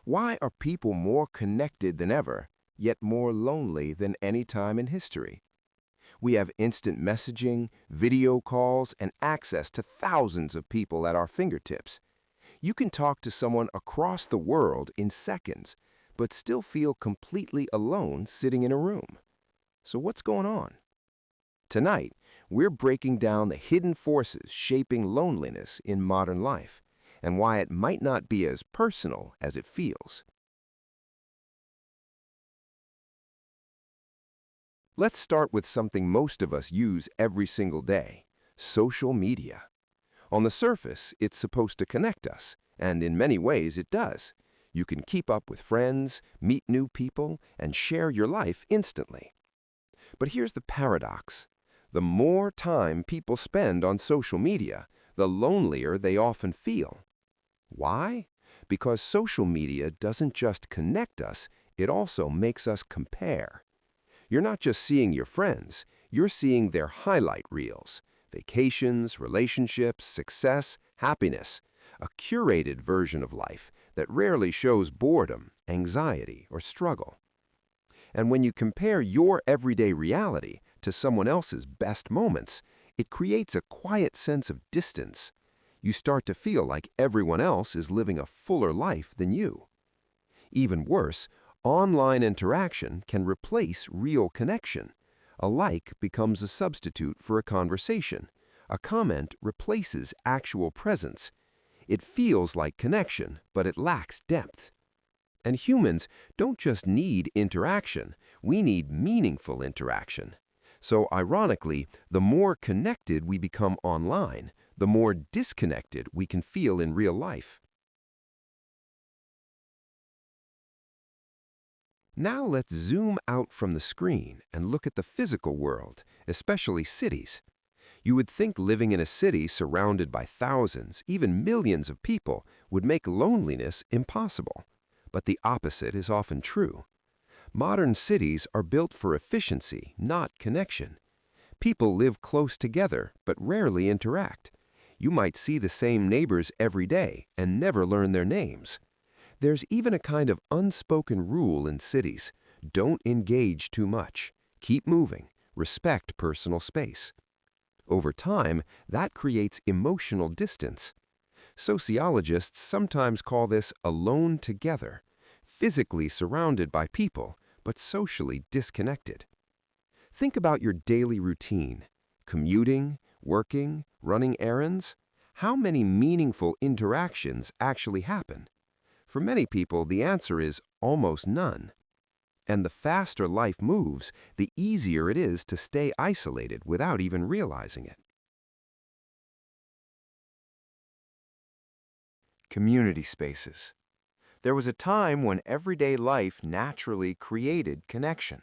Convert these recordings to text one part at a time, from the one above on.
Why are people more connected than ever, yet more lonely than any time in history? We have instant messaging, video calls, and access to thousands of people at our fingertips. You can talk to someone across the world in seconds, but still feel completely alone sitting in a room. So what's going on? Tonight, we're breaking down the hidden forces shaping loneliness in modern life and why it might not be as personal as it feels. Let's start with something most of us use every single day: social media. On the surface, it's supposed to connect us, and in many ways it does. You can keep up with friends, meet new people, and share your life instantly. But here's the paradox. The more time people spend on social media, the lonelier they often feel. Why? Because social media doesn't just connect us, it also makes us compare. You're not just seeing your friends, you're seeing their highlight reels: vacations, relationships, success, happiness, a curated version of life that rarely shows boredom, anxiety, or struggle. And when you compare your everyday reality to someone else's best moments, it creates a quiet sense of distance. You start to feel like everyone else is living a fuller life than you. Even worse, online interaction can replace real connection. A like becomes a substitute for a conversation. A comment replaces actual presence. It feels like connection, but it lacks depth. And humans don't just need interaction, we need meaningful interaction. So ironically, the more connected we become online, the more disconnected we can feel in real life. Now let's zoom out from the screen and look at the physical world, especially cities. You would think living in a city surrounded by thousands, even millions of people would make loneliness impossible. But the opposite is often true. Modern cities are built for efficiency, not connection. People live close together, but rarely interact. You might see the same neighbors every day and never learn their names. There's even a kind of unspoken rule in cities: don't engage too much. Keep moving. Respect personal space. Over time, that creates emotional distance. Sociologists sometimes call this alone together, physically surrounded by people, but socially disconnected. Think about your daily routine: commuting, working, running errands. How many meaningful interactions actually happen? For many people, the answer is almost none. And the faster life moves, the easier it is to stay isolated without even realizing it. Community spaces. There was a time when everyday life naturally created connection.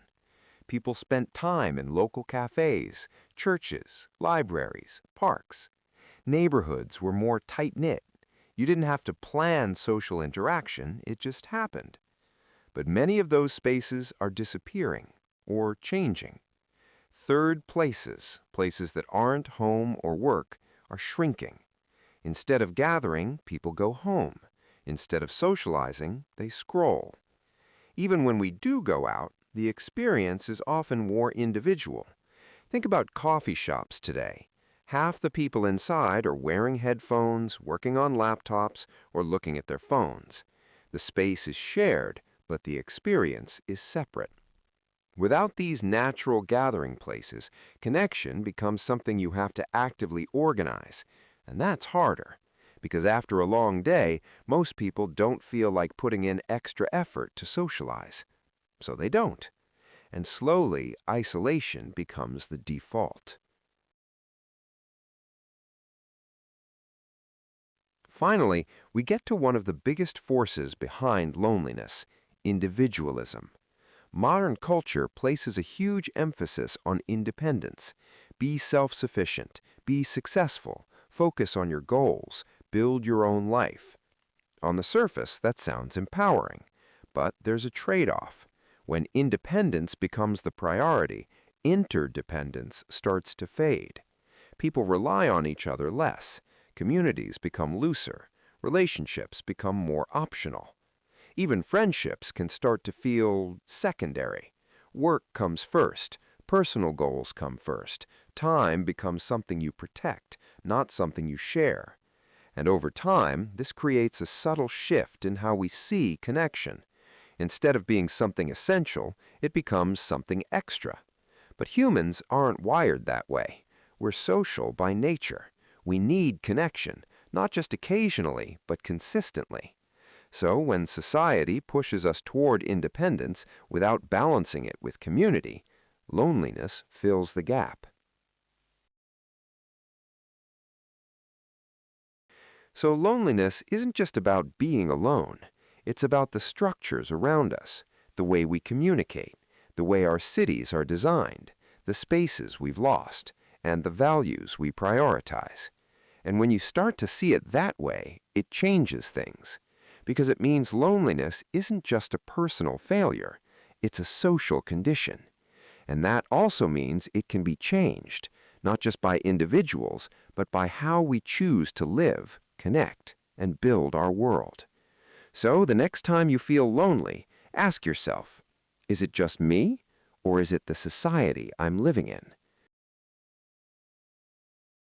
People spent time in local cafes, churches, libraries, parks. Neighborhoods were more tight-knit. You didn't have to plan social interaction, it just happened. But many of those spaces are disappearing or changing. Third places, places that aren't home or work, are shrinking. Instead of gathering, people go home. Instead of socializing, they scroll. Even when we do go out, the experience is often more individual. Think about coffee shops today. Half the people inside are wearing headphones, working on laptops, or looking at their phones. The space is shared, but the experience is separate. Without these natural gathering places, connection becomes something you have to actively organize. And that's harder, because after a long day, most people don't feel like putting in extra effort to socialize. So they don't. And slowly, isolation becomes the default. Finally, we get to one of the biggest forces behind loneliness: individualism. Modern culture places a huge emphasis on independence. Be self-sufficient, be successful, focus on your goals, build your own life. On the surface, that sounds empowering, but there's a trade-off. When independence becomes the priority, interdependence starts to fade. People rely on each other less. Communities become looser. Relationships become more optional. Even friendships can start to feel secondary. Work comes first, personal goals come first, time becomes something you protect, not something you share. And over time, this creates a subtle shift in how we see connection. Instead of being something essential, it becomes something extra. But humans aren't wired that way. We're social by nature. We need connection, not just occasionally, but consistently. So when society pushes us toward independence without balancing it with community, loneliness fills the gap. So loneliness isn't just about being alone. It's about the structures around us, the way we communicate, the way our cities are designed, the spaces we've lost, and the values we prioritize. And when you start to see it that way, it changes things. Because it means loneliness isn't just a personal failure, it's a social condition. And that also means it can be changed, not just by individuals, but by how we choose to live, connect, and build our world. So the next time you feel lonely, ask yourself, is it just me, or is it the society I'm living in?